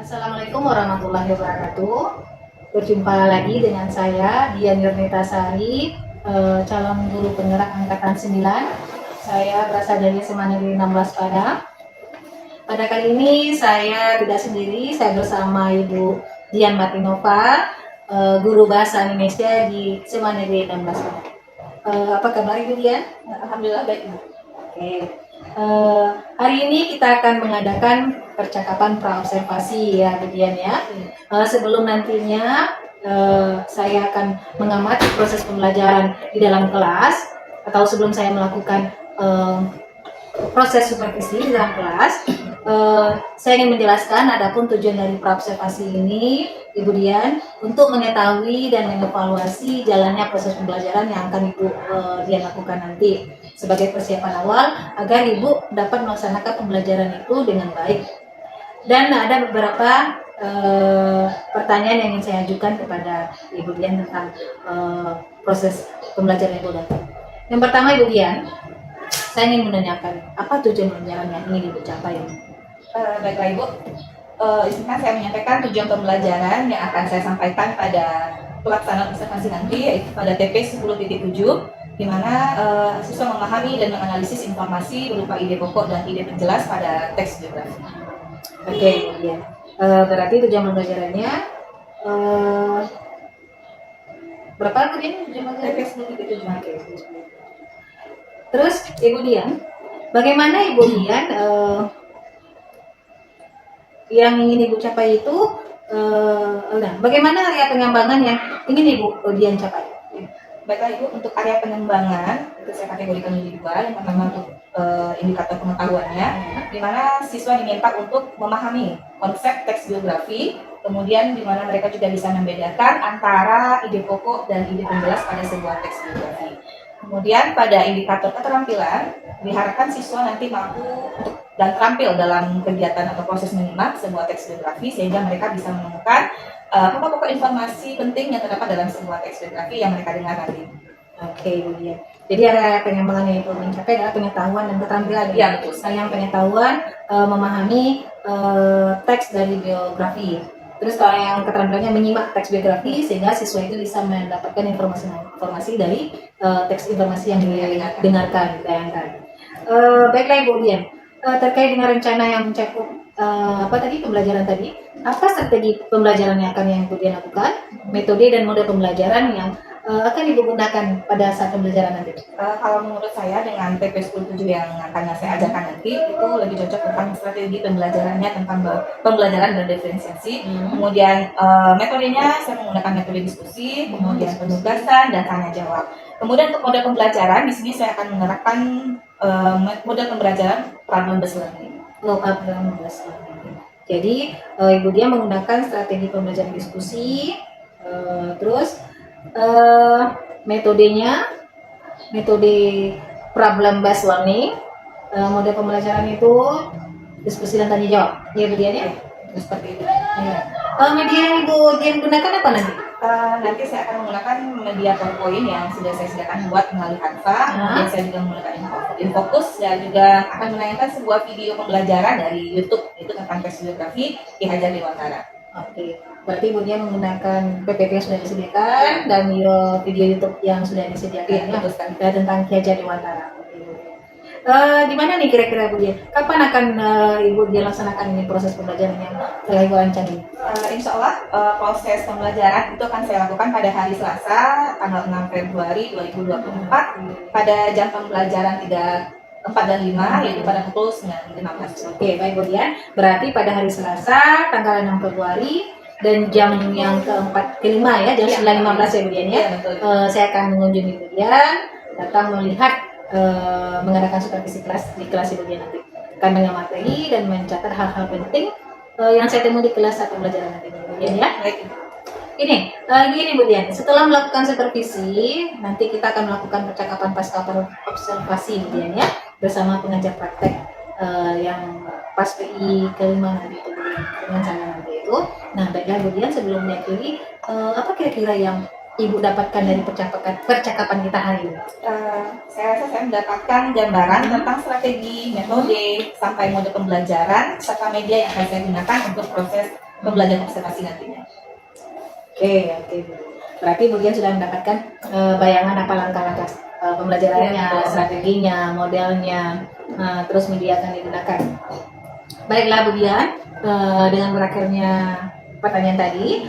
Assalamualaikum warahmatullahi wabarakatuh. Berjumpa lagi dengan saya Dian Yurnitasari, calon guru penggerak angkatan 9. Saya berasal dari SMA Negeri 16 Padang. Pada kali ini saya tidak sendiri, saya bersama Ibu Dian Martinova, guru bahasa Indonesia di SMA Negeri 16 Padang. Apa kabar Ibu Dian? Alhamdulillah baik, Bu. Oke. Hari ini kita akan mengadakan percakapan praobservasi ya, Bu Dian ya. Sebelum nantinya saya akan mengamati proses pembelajaran di dalam kelas, atau sebelum saya melakukan proses supervisi di dalam kelas, saya ingin menjelaskan adapun tujuan dari praobservasi ini, Ibu Dian, untuk mengetahui dan mengevaluasi jalannya proses pembelajaran yang akan Ibu Dian lakukan nanti sebagai persiapan awal agar Ibu dapat melaksanakan pembelajaran itu dengan baik. Dan ada beberapa pertanyaan yang ingin saya ajukan kepada Ibu Dian tentang proses pembelajaran Ibu nanti. Yang pertama, Ibu Dian, saya ingin menanyakan apa tujuan pembelajaran yang ingin Ibu capai? Baiklah, Ibu. Izinkan saya menyampaikan tujuan pembelajaran yang akan saya sampaikan pada pelaksanaan observasi nanti, yaitu pada TP 10.7, di mana siswa memahami dan menganalisis informasi berupa ide pokok dan ide penjelas pada teks biografi. Oke, ya. Berarti tujuan pembelajarannya berapa tadi tujuan pembelajaran? TP 10.7. Oke. Terus Ibu Dian, bagaimana Ibu Dian yang ingin Ibu capai itu, bagaimana area pengembangan yang ingin Ibu Dian capai? Baiklah, Ibu, untuk area pengembangan itu saya kategorikan menjadi dua. Yang pertama untuk indikator pengetahuannya, di mana siswa diminta untuk memahami konsep teks biografi, kemudian di mana mereka juga bisa membedakan antara ide pokok dan ide penjelas pada sebuah teks biografi. Kemudian pada indikator keterampilan, diharapkan siswa nanti mampu dan terampil dalam kegiatan atau proses menyimak sebuah teks biografi, sehingga mereka bisa menemukan pokok-pokok informasi penting yang terdapat dalam sebuah teks biografi yang mereka dengar nanti. Oke, Ibu Dian. Jadi area pengembangan yang Ibu mencapai adalah pengetahuan dan keterampilan. Ya, betul. Yang pengetahuan memahami teks dari biografi. Terus kalau yang keterampilannya menyimak teks biografi sehingga siswa itu bisa mendapatkan informasi dari teks informasi yang didengarkan, ditayangkan. Baiklah Ibu Dian, terkait dengan rencana yang mencakup pembelajaran tadi, apa strategi pembelajaran yang akan yang Ibu Dian lakukan, metode dan mode pembelajaran yang akan Ibu gunakan pada saat pembelajaran nanti? Kalau menurut saya dengan TP 10.7 yang akan saya ajarkan nanti, itu lebih cocok tentang strategi pembelajarannya, tentang pembelajaran berdiferensiasi. Kemudian metodenya saya menggunakan metode diskusi, kemudian penugasan dan tanya jawab. Kemudian untuk mode pembelajaran, di sini saya akan menerapkan mode pembelajaran problem based learning. Problem based learning. Jadi Ibu Dian menggunakan strategi pembelajaran diskusi, terus metodenya metode problem based learning, mode pembelajaran itu diskusi dan tanya jawab. Ya Bu Dian ya? Seperti itu. Ya. Media yang Ibu Dian gunakan apa nanti? Nanti saya akan menggunakan media PowerPoint yang sudah saya sediakan buat melalui Canva. Kemudian saya juga menggunakan Infocus dan juga akan menayangkan sebuah video pembelajaran dari YouTube, itu tentang teks biografi Ki Hajar Dewantara. Oke, berarti Ibu Dian menggunakan PPT yang sudah disediakan dan video YouTube yang sudah disediakan ya, tentang Ki Hajar Dewantara. Di mana nih kira-kira Bu Dian? Kapan akan Ibu Dian laksanakan ini proses pembelajaran yang telah Ibu rencanakan? Insya Allah proses pembelajaran itu akan saya lakukan pada hari Selasa tanggal 6 Februari 2024 pada jam pembelajaran 4 dan 5, yaitu pada pukul 9.15. Oke, baik Bu Dian. Berarti pada hari Selasa tanggal 6 Februari dan jam yang kelima ya, jam 9.15 ya Bu Dian ya. Saya akan mengunjungi Bu Dian, datang melihat mengadakan supervisi kelas di kelas Ibu Dian nanti, akan mengamati dan mencatat hal-hal penting yang saya temui di kelas saat pembelajaran nanti Bu Dian ya. Baik. Ini gini Bu Dian, setelah melakukan supervisi nanti kita akan melakukan percakapan pasca observasi Bu Dian ya, bersama pengajar praktek yang pas PI kelima nanti itu Bu Dian, dengan saya nanti itu. Nah baiklah Bu Dian, sebelum mengakhiri, apa kira-kira yang Ibu dapatkan dari percakapan kita hari ini? Saya rasa saya mendapatkan gambaran tentang strategi, metode, sampai mode pembelajaran, serta media yang akan saya gunakan untuk proses pembelajaran observasi nantinya. Oke. Berarti Bu Dian sudah mendapatkan bayangan apa langkah-langkah pembelajarannya, strateginya, modelnya, terus media akan digunakan. Baiklah Bu Dian, dengan berakhirnya pertanyaan tadi,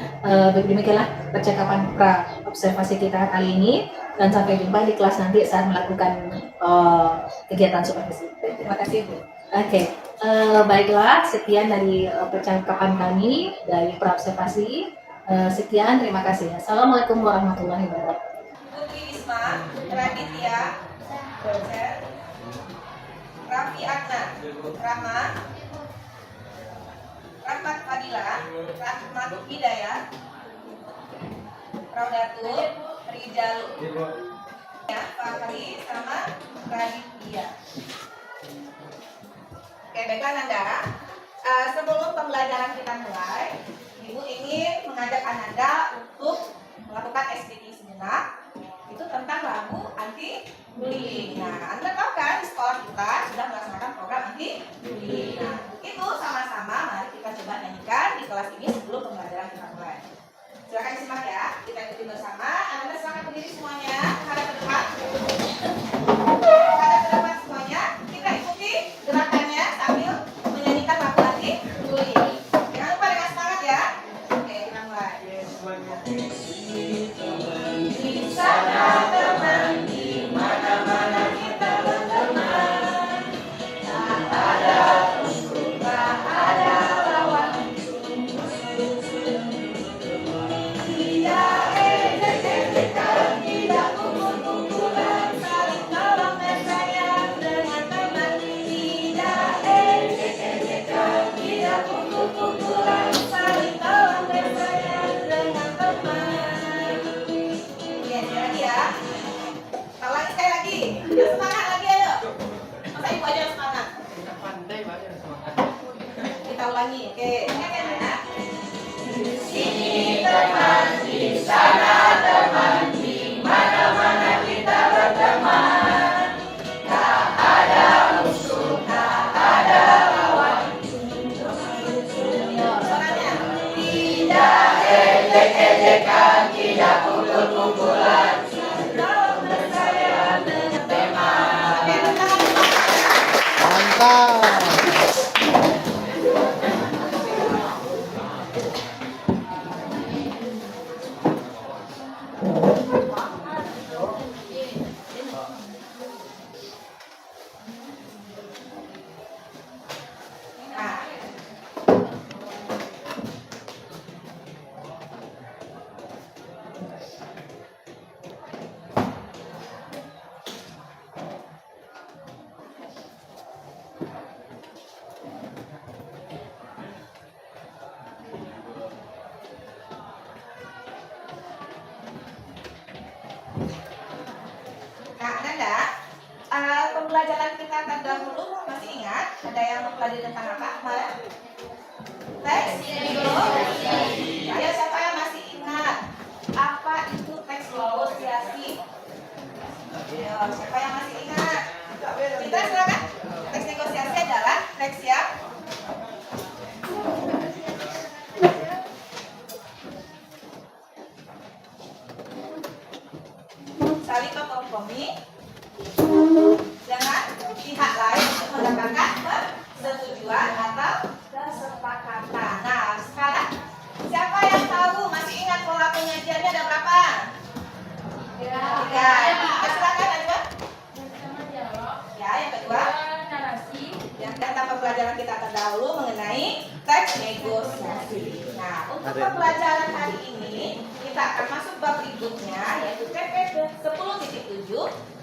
demikianlah percakapan pra observasi kita kali ini, dan sampai jumpa di kelas nanti saat melakukan kegiatan supervisi. Terima kasih Bu. Oke, baiklah, sekian dari percakapan kami dari pra observasi. Sekian, terima kasih. Assalamualaikum warahmatullahi wabarakatuh. Putri Isma, Raditya, dosen, Raffi Adna, Rahmat Fadila, Rahmat Hidayat, Raudatul, Rijal, ya, Fakri sama Raditya. Oke, baiklah Nanda. Sebelum pembelajaran kita mulai, Ibu ingin mengajak Ananda untuk melakukan SPT sejenak. Itu tentang lagu anti bullying. Nah, Anda tahu kan di sekolah kita sudah melaksanakan program anti bullying. Nah, itu sama-sama mari kita coba nyanyikan di kelas ini sebelum pembelajaran kita mulai. Silakan disimak ya, kita ikuti bersama. Anda silakan berdiri semuanya, hadap ke depan. Hadap ke depan semuanya. Kita ikuti gerakannya sambil menyanyikan lagu anti bullying. Jangan lupa dengan semangat ya. Oke, kita mulai. Di sana teman, di mana-mana kita berteman. Tak ada musuh, tak ada lawan. Tidak ejek-ejekan, tidak pukul-pukulan, saling tolong dan sayang dengan teman. Tidak ejek-ejekan, tidak pukul-pukulan, saling tolong dan sayang dengan teman. Ya, sekali lagi ya. Kita ulangi sekali lagi. Yang semangat lagi ayo. Masa ibu aja yang semangat. Kita ulangi. Oke. Ingat ya. Di sini teman, di sana teman, di mana-mana kita berteman. Tak ada musuh, tak ada lawan. Suaranya. Tidak ejek-ejekan, tidak pukul-pukulan. Tolong bersayang dengan teman. Oke, tangan. Mantap. Nah, Nanda, pembelajaran kita terdahulu masih ingat? Ada yang mempelajari tentang apa kemarin? Teks negosiasi. Ayo siapa yang masih ingat? Apa itu teks negosiasi? Ayo, siapa yang masih ingat? Kita silakan. Teks negosiasi adalah teks yang saling berkompromi dengan pihak lain untuk mendapatkan persetujuan atau kesepakatan. Nah, sekarang siapa yang tahu masih ingat pola penyajiannya ada berapa? Tiga. Silakan Najwa. Ya, yang kedua narasi. Yang kata pembelajaran kita terdahulu mengenai teks negosiasi. Nah, untuk pembelajaran hari ini kita akan masuk bab berikutnya yaitu TP 10.7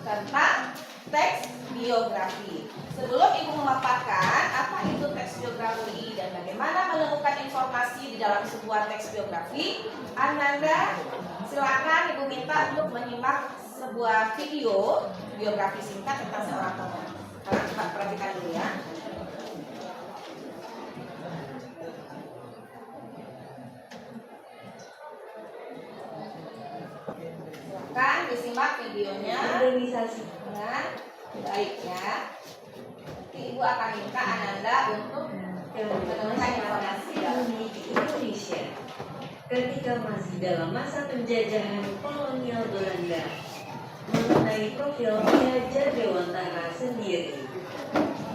tentang teks biografi. Sebelum Ibu memaparkan apa itu teks biografi dan bagaimana menemukan informasi di dalam sebuah teks biografi, Ananda silakan Ibu minta untuk menyimak sebuah video biografi singkat tentang seorang tokoh. Sekarang coba perhatikan dulu ya. Silakan disimak videonya dengan baik ya. Nanti Ibu akan minta Ananda untuk Informasi di Indonesia ketika masih dalam masa penjajahan kolonial Belanda mengenai profil Ki Hajar Dewantara sendiri.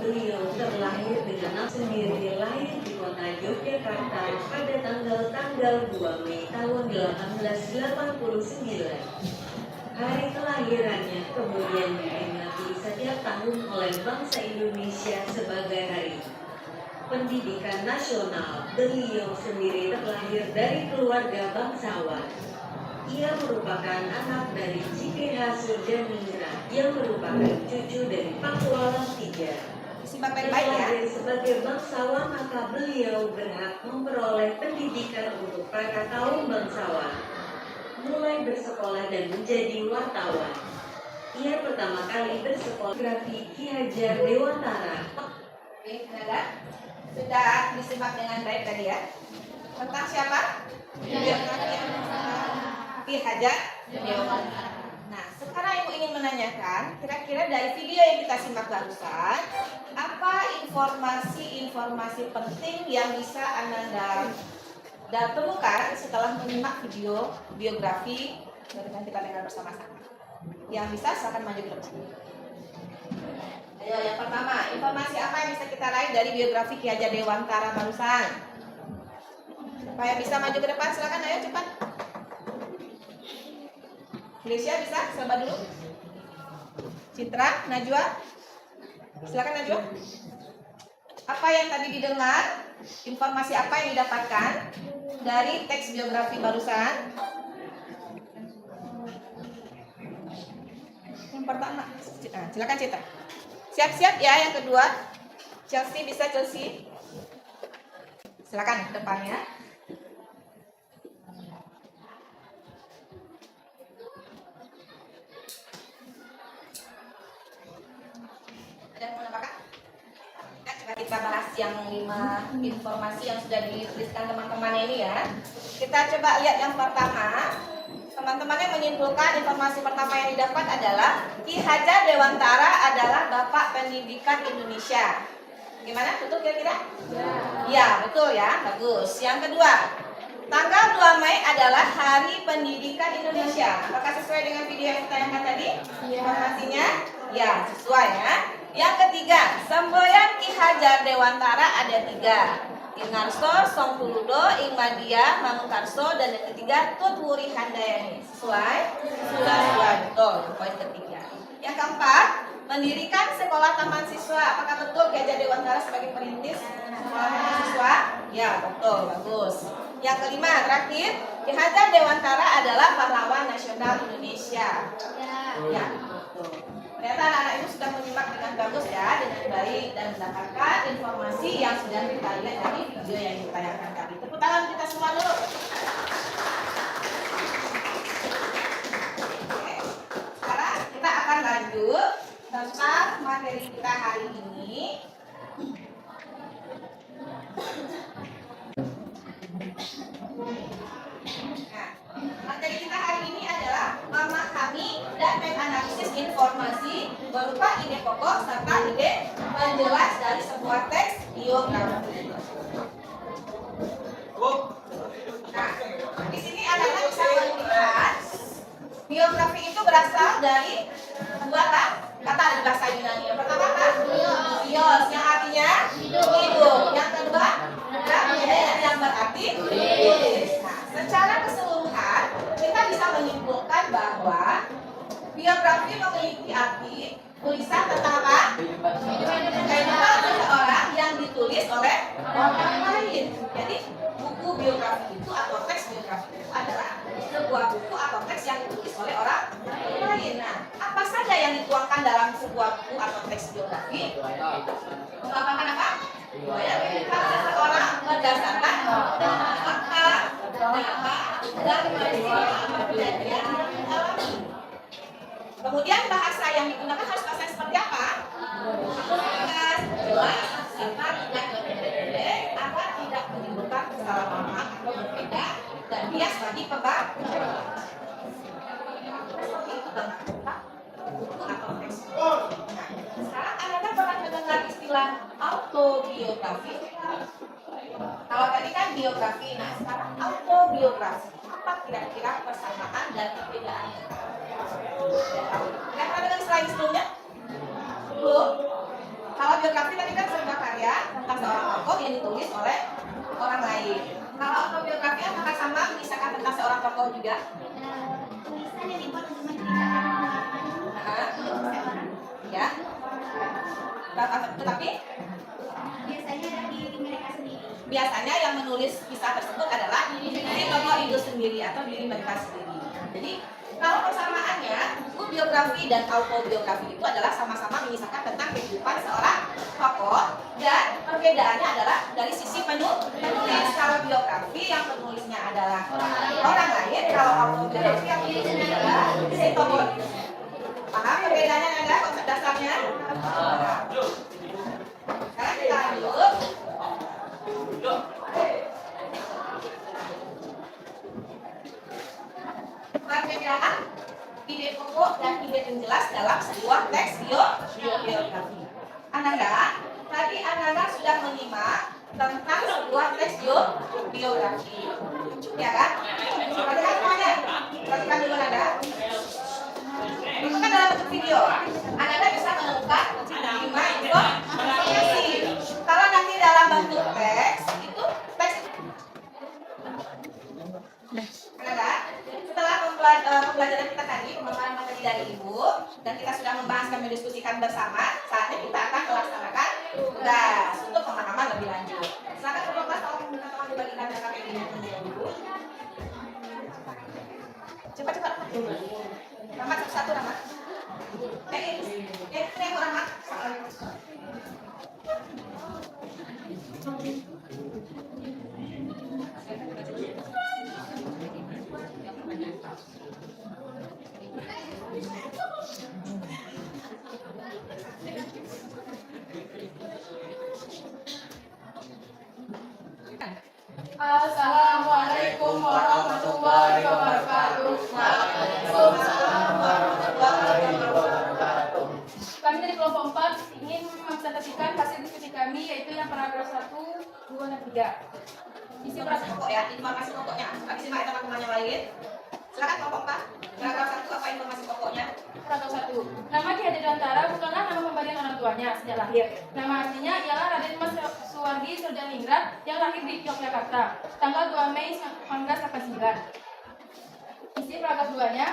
Beliau terlahir dengan nama sendiri, lahir di kota Yogyakarta pada tanggal 2 Mei tahun 1889. Hari kelahirannya kemudian diperingati setiap tahun oleh bangsa Indonesia sebagai hari pendidikan nasional. Beliau sendiri terlahir dari keluarga bangsawan. Ia merupakan anak dari J.K.H. Surjaningrat yang merupakan cucu dari Pakualam III. Simak baik-baik ya. Sebagai bangsawan, maka beliau berhak memperoleh pendidikan untuk para kaum bangsawan, mulai bersekolah dan menjadi wartawan. Ia pertama kali bersekolah grafi Ki Hajar Dewantara. Oke, sudah disimak dengan baik tadi ya. Tentang siapa? Ki Hajar Dewantara. Nah, sekarang Ibu ingin menanyakan, kira-kira dari video yang kita simak barusan, apa informasi-informasi penting yang bisa Anda temukan setelah menyimak video biografi dari kita dengar bersama-sama? Yang bisa silakan maju ke depan. Ayo, yang pertama, informasi apa yang bisa kita raih dari biografi Ki Hajar Dewantara barusan? Siapa yang bisa maju ke depan? Silakan, ayo cepat. Felicia bisa? Siapa dulu? Citra, Najwa? Silakan Najwa. Apa yang tadi didengar? Informasi apa yang didapatkan dari teks biografi barusan? Yang pertama, silakan Citra. Siap-siap ya yang kedua. Chelsea bisa Chelsea. Silakan depannya. Ada yang mau menambahkan? Kita bahas yang 5 informasi yang sudah dituliskan teman-teman ini ya. Kita coba lihat yang pertama. Teman-teman yang menyimpulkan informasi pertama yang didapat adalah Ki Hajar Dewantara adalah Bapak Pendidikan Indonesia. Gimana? Betul kira-kira? Ya, betul ya. Bagus. Yang kedua, tanggal 2 Mei adalah Hari Pendidikan Indonesia. Apakah sesuai dengan video yang ditayangkan tadi? Informasinya? Ya, sesuai ya. Yang ketiga, semboyan Ki Hajar Dewantara ada 3. Ing Ngarso, Song Puludo, Ing Madia, Mangunkarso, dan yang ketiga Tut Wuri Handayani. Sesuai? Sesuai, betul. Poin ketiga. Yang keempat, mendirikan sekolah taman siswa. Apakah betul Ki Hajar Dewantara sebagai perintis sekolah taman siswa? Ya, betul, bagus. Yang kelima, terakhir, Ki Hajar Dewantara adalah pahlawan nasional Indonesia. Ya, betul. Ternyata anak-anak itu sudah menyimak dengan bagus ya, dengan baik, dan mendapatkan informasi yang sudah kita lihat dari video yang ditayangkan tadi. Tepuk tangan kita semua dulu. Oke. Sekarang kita akan lanjut tentang materi kita hari ini. Nah, materi kita hari ini adalah memahami dan menganalisis informasi berupa ide pokok serta ide penjelas dari sebuah teks biografi. Nah, di sini anak-anak bisa melihat biografi itu berasal dari dua kata di bahasa Yunani. Yang pertama apa? Bios, yang artinya hidup. Yang kedua, yang berarti tulis. Nah, secara keseluruhan kita bisa menyimpulkan bahwa biografi memiliki arti tulisan tentang apa? Kehidupan seseorang yang ditulis oleh orang lain. Jadi buku biografi itu atau teks biografi itu adalah sebuah buku atau teks yang ditulis oleh orang lain. Nah, apa saja yang dituangkan dalam sebuah buku atau teks biografi? Mengapa apa? Kehidupan seseorang berdasarkan fakta, data, dan kejadian yang dialami. Kemudian bahasa yang digunakan harus bahasa yang seperti apa? Jelas, singkat, tidak pendek, agar tidak menimbulkan kesalahpahaman atau berbeda dan bias bagi pembaca. buku atau teks. Nah, sekarang Anda pernah mendengar istilah autobiografi? Kalau tadi kan biografi, nah sekarang autobiografi. Apa kira-kira persamaan dan perbedaannya? Pernah dengar istilah ini sebelumnya? Belum? Kalau biografi tadi kan sebuah karya tentang seorang tokoh yang ditulis oleh orang lain. Kalau autobiografi apakah sama mengisahkan tentang seorang tokoh juga? Tulisan yang dibuat untuk menceritakan seseorang. Ya. Tetapi Biasanya dari diri mereka sendiri. biasanya yang menulis kisah tersebut adalah diri tokoh itu sendiri atau diri mereka sendiri. Jadi kalau persamaannya, buku biografi dan autobiografi itu adalah sama-sama mengisahkan tentang kehidupan seorang tokoh, dan perbedaannya adalah dari sisi penulis. Kalau biografi yang penulisnya adalah orang lain, kalau autobiografi yang penulisnya adalah si tokoh. Paham perbedaannya ada konsep dasarnya? Sekarang kita lanjut. Perbedaan ide pokok dan ide penjelas dalam sebuah teks biografi. Ananda, tadi Ananda sudah menyimak tentang sebuah teks biografi, ya kan? Perhatikan semuanya. Perhatikan dulu Ananda. Itu kan dalam bentuk video. Ananda bisa menemukan 5 informasi. Kalau nanti dalam bentuk teks, itu teks Ananda, setelah pembelajaran kita tadi, pemaparan materi dari Ibu, dan kita sudah membahas dan mendiskusikan bersama, saatnya kita akan melaksanakan tugas untuk pemahaman lebih lanjut. Silakan ke kelas, tolong minta tolong dibagikan data ini dulu. Cepat-cepat. Rahmat satu-satu, Rahmat. Ini Rahmat. Assalamualaikum warahmatullahi wabarakatuh. Waalaikumsalam warahmatullahi wabarakatuh. Kami dari kelompok 4 ingin mempresentasikan hasil diskusi kami, yaitu yang paragraf 1, 2, dan 3. Isi Informasi pokok ya, informasi pokoknya. Habis simak teman-teman yang lain. Silakan kelompok 4. Paragraf 1 apa informasi pokoknya? paragraf 1. Nama Ki Hadirantara bukanlah nama pemberian orang tuanya sejak lahir. Nama aslinya ialah Raden Mas Suwardi Surjaningrat yang lahir di Yogyakarta, tanggal 2 Mei 1989. Isi paragraf 2-nya,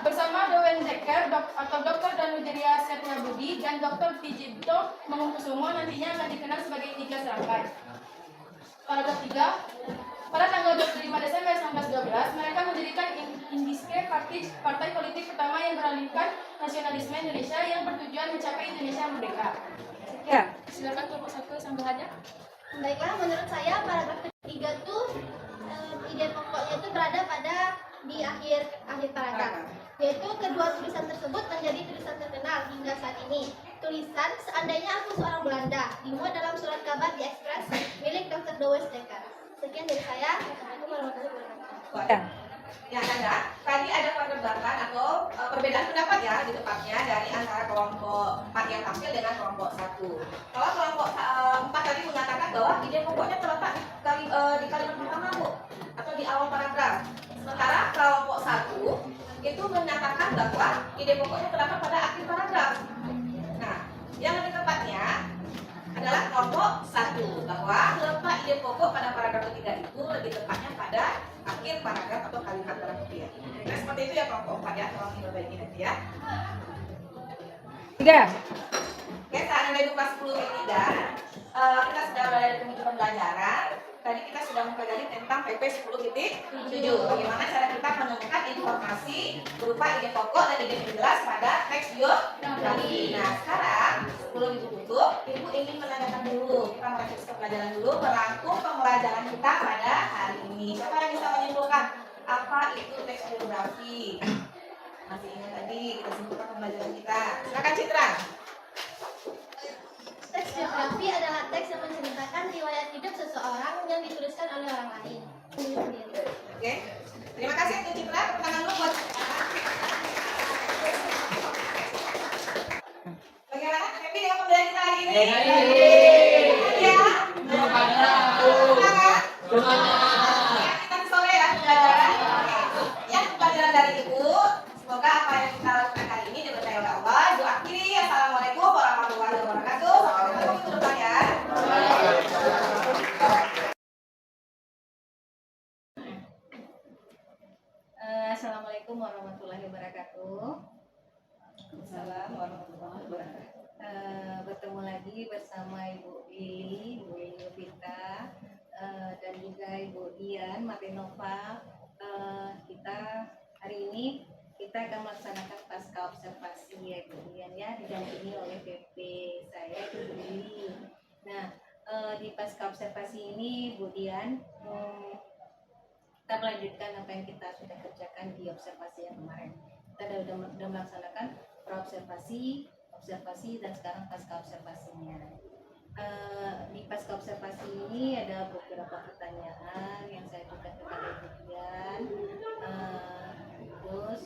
bersama Dewen Dekker atau Dr. Danujeria Setiabudi dan Dr. Tijibto Mangunkusumo nantinya akan dikenal sebagai 3 serangkai. Paragraf 3. Pada tanggal 25 Desember 1912, mereka mendirikan Indiske, partai politik pertama yang beralihkan nasionalisme Indonesia yang bertujuan mencapai Indonesia merdeka. Ya, silakan kelompok 1 sanggahannya. Baiklah, menurut saya paragraf ketiga tuh ide pokoknya itu berada pada di akhir paragraf, yaitu kedua tulisan tersebut menjadi tulisan terkenal hingga saat ini. Tulisan "Seandainya Aku Seorang Belanda" dimuat dalam surat kabar di Express milik Dr. Dewes Dekker. Sekian dari saya. Assalamualaikum warahmatullahi wabarakatuh. Ya, Anda, tadi ada perdebatan atau perbedaan pendapat ya di tepatnya dari antara kelompok 4 yang tampil dengan kelompok 1. Kalau kelompok 4 tadi mengatakan bahwa ide pokoknya terletak di kalimat pertama, Bu, atau di awal paragraf. Sementara kelompok 1 itu menyatakan bahwa ide pokoknya terdapat pada akhir paragraf. Nah, yang lebih tepatnya adalah kelompok 1, bahwa letak ide pokok pada paragraf ketiga itu lebih tepatnya pada akhir paragraf atau kalimat terakhir. Nah, seperti itu ya kelompok 4 ya, tolong diperbaiki nanti ya. 3. Oke, saat Anda kelas 10 ini kita sudah berada di penghujung pembelajaran. Tadi kita sudah mempelajari tentang PP 10.7. Bagaimana cara kita menemukan informasi berupa ide pokok dan ide penjelas pada teks biografi. Nah, sekarang sebelum ditutup, Ibu ingin menanyakan dulu, kita melanjutkan pelajaran dulu, merangkum pembelajaran kita pada hari ini. Siapa yang bisa menyimpulkan apa itu teks biografi? Masih ingat tadi kita simpulkan pembelajaran kita. Silakan Citra. Teks biografi adalah teks yang menceritakan riwayat hidup seseorang yang dituliskan oleh orang lain. Oke. Terima kasih untuk Citra. Tepuk tangan dulu buat Citra. Ya. Semangat. Kita sore ya pelajaran. Ya, pelajaran dari Ibu. Semoga apa yang kita lakukan hari ini diberkahi oleh Allah. Ibu akhiri. Assalamualaikum warahmatullahi wabarakatuh. Sampai ketemu minggu depan ya. Assalamualaikum warahmatullahi wabarakatuh. Assalamualaikum warahmatullahi wabarakatuh. Bertemu lagi bersama Ibu Lili, Ibu Vita, dan juga Ibu Dian Martinova. Kita hari ini kita akan melaksanakan pasca observasi ya Ibu Dian ya, didampingi oleh PP saya Ibu Lili. Nah, di pasca observasi ini Bu Dian, kita melanjutkan apa yang kita sudah kerjakan di observasi yang kemarin. Kita sudah melaksanakan praobservasi, observasi, dan sekarang pasca observasinya. Di pasca observasi ini ada beberapa pertanyaan yang saya ajukan kepada Bu Dian. Terus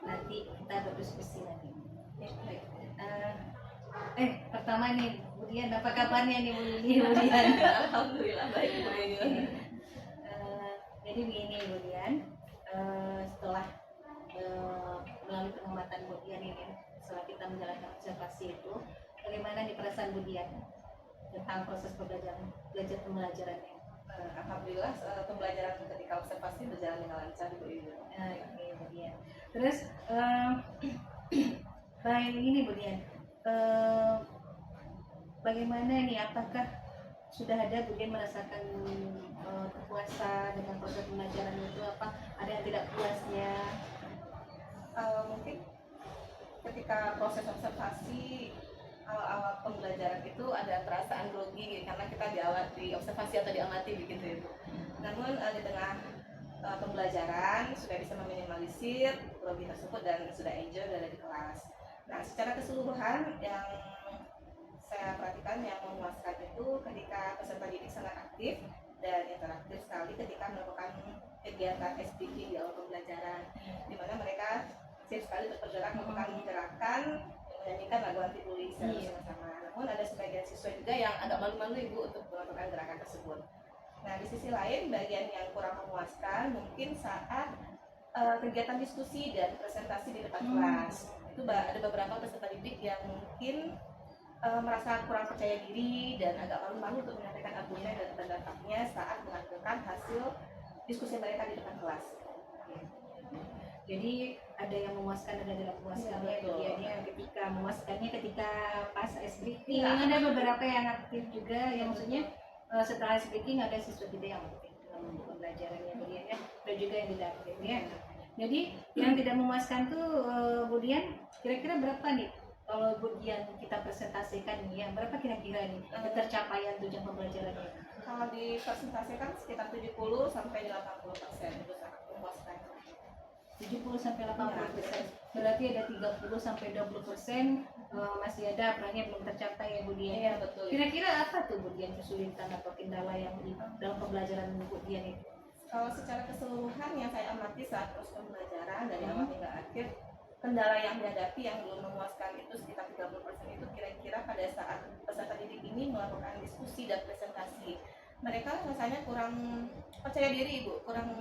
nanti kita berdiskusi lagi. Pertama nih Bu Dian, apa kabarnya nih Bu Dian? Alhamdulillah baik Bu Dian. Jadi begini Bu Dian, setelah melalui pengamatan Bu Dian ini, setelah kita menjalankan observasi itu, bagaimana nih perasaan Bu Dian tentang proses belajar pembelajarannya? Alhamdulillah pembelajaran ketika observasi berjalan dengan lancar Bu Dian. Oke Bu Dian. Terus baik ini Bu Dian, bagaimana nih? Apakah sudah ada Bu Dian merasakan kepuasan dengan proses pembelajaran itu? Apa ada yang tidak puasnya? Mungkin ketika proses observasi awal-awal pembelajaran itu ada perasaan grogi karena kita di observasi atau diamati begitu itu. Namun di tengah pembelajaran sudah bisa meminimalisir grogi tersebut dan sudah enjoy dari kelas. Nah, secara keseluruhan yang saya perhatikan yang memuaskan itu ketika peserta didik sangat aktif dan interaktif sekali ketika melakukan kegiatan speaking di awal pembelajaran, di mana mereka siap sekali untuk bergerak melakukan gerakan menyanyikan lagu anti bullying secara bersama-sama. Namun ada sebagian siswa juga yang agak malu-malu Ibu untuk melakukan gerakan tersebut. Nah, di sisi lain bagian yang kurang memuaskan mungkin saat kegiatan diskusi dan presentasi di depan kelas. Itu ada beberapa peserta didik yang mungkin merasa kurang percaya diri dan agak malu-malu untuk menyampaikan argumen dan pendapatnya saat menghasilkan hasil diskusi mereka di depan kelas. Jadi ada yang memuaskan dan ada yang memuaskan ya Bu Dian ya. Ketika memuaskannya ketika pas speaking, ada beberapa yang aktif juga, yang maksudnya setelah speaking ada siswa kita yang aktif dalam pembelajarannya Bu Dian ya, dan juga yang tidak aktif ya. Jadi yang tidak memuaskan tuh Bu Dian, kira-kira berapa nih? Kalau Bu Dian kita presentasikan nih ya, berapa kira-kira nih tercapaian tujuan pembelajarannya? Kalau dipresentasikan sekitar 70 sampai 80% itu sangat memuaskan. 70 sampai 80%. Berarti ada 30 sampai 20% masih ada apanya belum tercapai ya Bu Dian. Iya, betul. Kira-kira apa tuh Bu Dian kesulitan atau kendala yang dalam pembelajaran Bu Dian itu? Kalau secara keseluruhan yang saya amati saat proses pembelajaran dari awal hingga akhir, kendala yang dihadapi yang belum memuaskan itu sekitar 30% itu kira-kira pada saat peserta didik ini melakukan diskusi dan presentasi. Mereka rasanya kurang percaya diri Ibu, kurang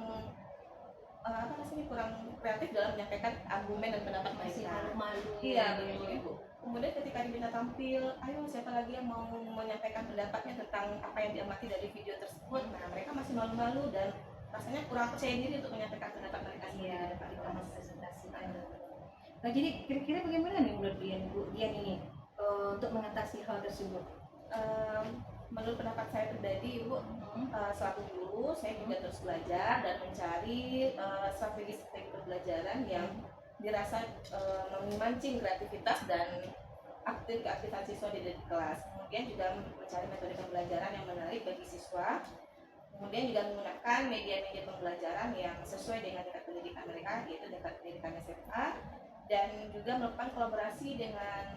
kurang kreatif dalam menyampaikan argumen dan pendapat Masih mereka. malu-malu. Iya, betul Ibu. Kemudian ketika diminta tampil, ayo siapa lagi yang mau menyampaikan pendapatnya tentang apa yang diamati dari video tersebut. Nah, mereka masih malu-malu dan rasanya kurang percaya diri untuk menyampaikan pendapat mereka sendiri di depan kelas. Presentasikan. Nah, jadi kira-kira bagaimana nih menurut Bu Dian ini untuk mengatasi hal tersebut? Menurut pendapat saya pribadi, Ibu, selaku guru, saya juga terus belajar dan mencari strategi pembelajaran yang dirasa memancing kreativitas dan keaktifan siswa di kelas. Kemudian juga mencari metode pembelajaran yang menarik bagi siswa. Kemudian juga menggunakan media-media pembelajaran yang sesuai dengan tingkat pendidikan mereka, yaitu tingkat pendidikan SMA, dan juga melakukan kolaborasi dengan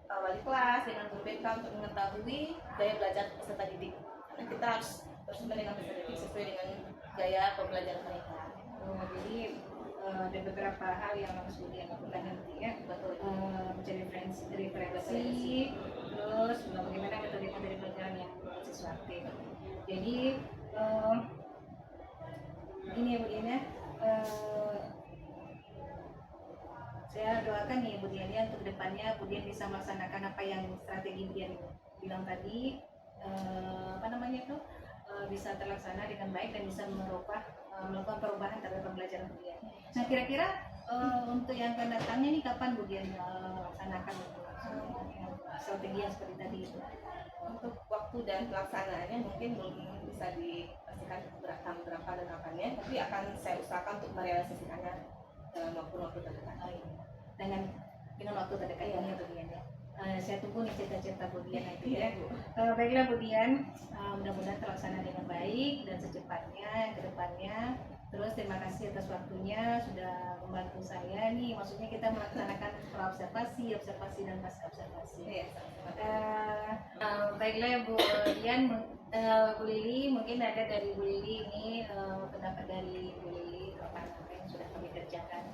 wali kelas, dengan guru BK untuk mengetahui gaya belajar peserta didik. Karena kita harus terus dengan peserta didik sesuai dengan gaya pembelajaran mereka. Jadi ada beberapa hal yang harus dilakukan nanti ya, Betul. mencari referensi, terus bagaimana Saya doakan nih Bu Dian ya untuk depannya Bu Dian bisa melaksanakan apa yang strategi Bu Dian bilang tadi, bisa terlaksana dengan baik dan bisa melakukan perubahan terhadap pembelajaran Bu Dian. Nah kira-kira untuk yang akan datangnya nih kapan Bu Dian melaksanakan strategi yang seperti tadi itu? Untuk waktu dan pelaksanaannya mungkin belum bisa dipastikan berapa tahapannya, tapi akan saya usahakan untuk merealisasikannya dalam waktu terdekat. Dengan waktu terdekat ya Bu Dian ya. Saya tunggu nih cerita-cerita Bu Dian nanti ya. Bu. Baiklah Bu Dian, mudah-mudahan terlaksana dengan baik dan secepatnya ke depannya. Terus terima kasih atas waktunya sudah membantu saya nih. Maksudnya kita melaksanakan observasi dan pasca observasi. Iya. Baiklah Bu Dian, Bu Lili, mungkin ada dari Bu Lili ini pendapat dari Bu Lili apa yang sudah kami kerjakan.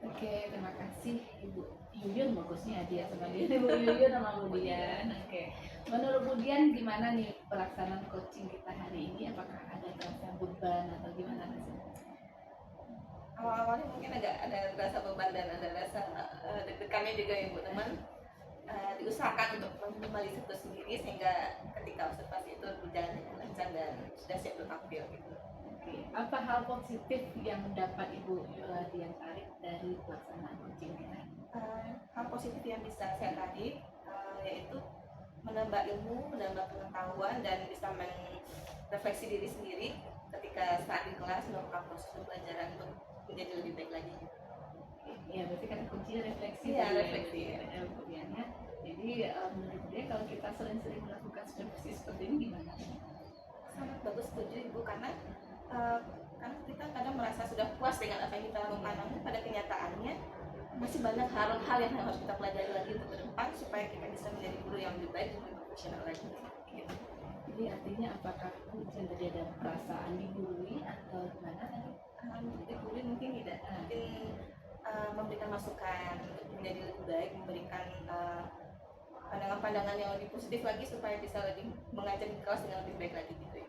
Oke, terima kasih Ibu Yuyun, bagusnya dia sebagai Ibu Yuyun sama Bu Dian. Oke, menurut Bu Dian gimana nih pelaksanaan coaching kita hari ini? Apakah ada rasa beban atau gimana rasanya? Awal-awalnya mungkin ada rasa beban dan ada rasa deg-degannya juga ya Bu teman. Diusahakan untuk meminimalisir itu sendiri sehingga ketika observasi itu berjalan dengan lancar dan sudah siap untuk tampil gitu. Oke, apa hal positif yang dapat Ibu Dian tarik dari pelaksanaan coaching kita? Hal positif yang bisa saya tarik yaitu menambah ilmu, menambah pengetahuan dan bisa merefleksi diri sendiri ketika saat di kelas melakukan proses pembelajaran untuk menjadi lebih baik lagi. Ya, berarti kan kuncinya refleksi. Iya, tadi refleksi. Kemudian ya. Jadi menurut dia kalau kita sering-sering melakukan supervisi seperti ini gimana? Sangat bagus, setuju Ibu, karena kita kadang merasa sudah puas dengan apa yang kita lakukan, namun pada kenyataannya masih banyak hal yang harus kita pelajari lagi untuk ke depan supaya kita bisa menjadi guru yang lebih baik dan lebih profesional lagi. Gitu. Jadi artinya apakah kuncinya tadi ada perasaan digurui atau gimana tadi? Guru mungkin tidak, mungkin memberikan masukan untuk menjadi lebih baik, memberikan pandangan-pandangan yang lebih positif lagi supaya bisa lebih mengajar di kelas dengan lebih baik lagi gitu ya.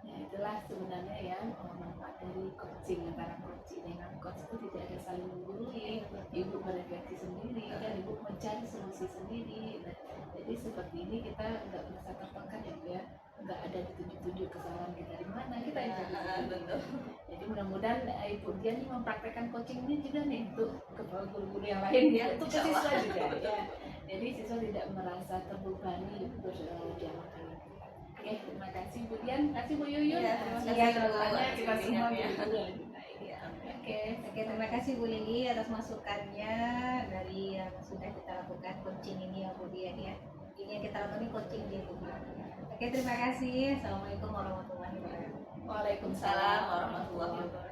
Ya itulah sebenarnya yang manfaat dari coaching, antara coach dengan coach itu tidak ada saling menggurui, ibu berefleksi sendiri dan ibu mencari solusi sendiri. Nah, jadi seperti ini kita nggak merasa tertekan ya, nggak ada ditunjuk-tunjuk kesalahan kita di mana, kita yang cari sendiri. Betul. Jadi mudah-mudahan Ibu Dian ini mempraktekkan coaching ini juga nih untuk ke guru-guru yang lain ya, untuk ke siswa juga ya. Jadi siswa tidak merasa terbebani berdialog. Oke, terima kasih Bu Dian, terima kasih Bu Yuyun. Iya, Terima terima kasih kasih, Bu. kedepannya kita semua Ya. guru lebih baik. Iya. Oke, terima kasih Bu Lili atas masukannya dari yang sudah kita lakukan coaching ini ya Bu Dian ya. Ini yang kita lakukan ini coaching di Bu Dian. Oke, terima kasih. Assalamualaikum warahmatullahi wabarakatuh. Waalaikumsalam Waalaikumsalam warahmatullahi wabarakatuh.